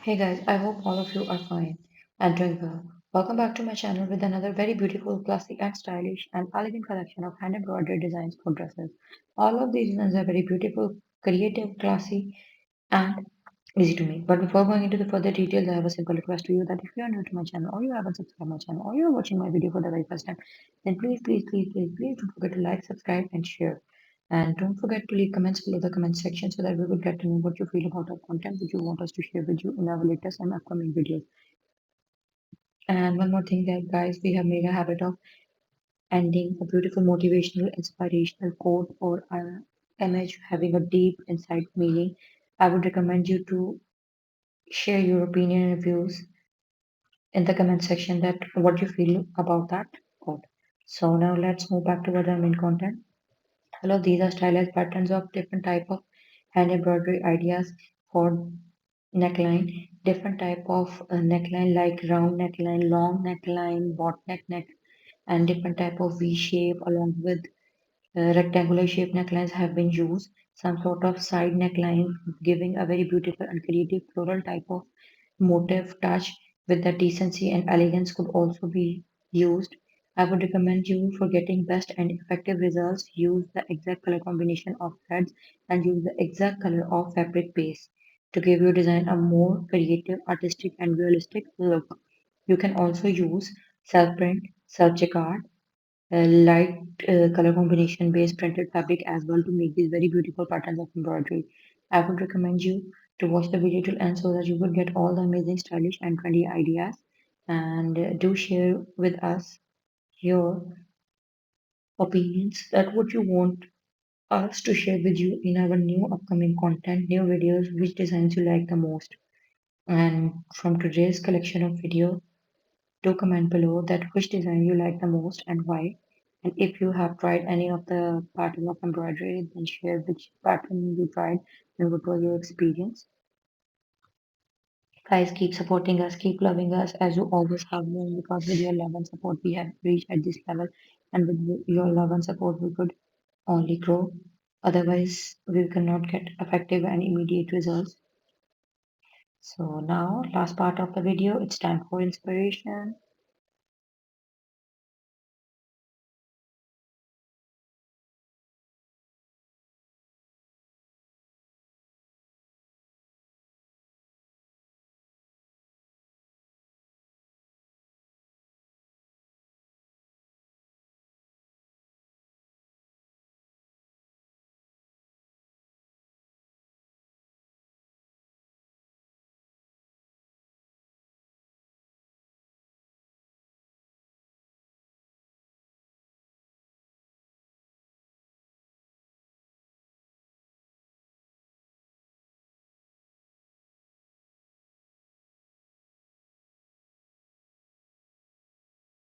Hey guys, I hope all of you are fine and doing well. Welcome back to my channel with another very beautiful, classy and stylish and elegant collection of hand embroidered designs for dresses. All of these designs are very beautiful, creative, classy and easy to make. But before going into the further details, I have a simple request to you that if you are new to my channel or you haven't subscribed my channel or you are watching my video for the very first time, then please don't forget to like, subscribe and share. And don't forget to leave comments below the comment section so that we will get to know what you feel about our content, which you want us to share with you in our latest and upcoming videos. And one more thing that guys, we have made a habit of ending a beautiful motivational, inspirational quote or image having a deep inside meaning. I would recommend you to share your opinion and views in the comment section that what you feel about that quote. So now let's move back to our main content. Hello, these are stylized patterns of different type of hand embroidery ideas for neckline, different type of neckline like round neckline, long neckline, bot neck, and different type of V shape along with rectangular shaped necklines have been used. Some sort of side neckline giving a very beautiful and creative floral type of motif touch with the decency and elegance could also be used. I would recommend you for getting best and effective results, use the exact color combination of threads and use the exact color of fabric base to give your design a more creative, artistic and realistic look. You can also use self print, self jacquard, light color combination based printed fabric as well to make these very beautiful patterns of embroidery. I would recommend you to watch the video till end so that you will get all the amazing stylish and trendy ideas and do share with us your opinions that what you want us to share with you in our new upcoming content, new videos, which designs you like the most. And from today's collection of video, do comment below that which design you like the most and why. And if you have tried any of the pattern of embroidery, then share which pattern you tried and what was your experience. Guys, keep supporting us, keep loving us as you always have been because with your love and support we have reached at this level and with your love and support we could only grow. Otherwise, we cannot get effective and immediate results. So now, last part of the video, it's time for inspiration.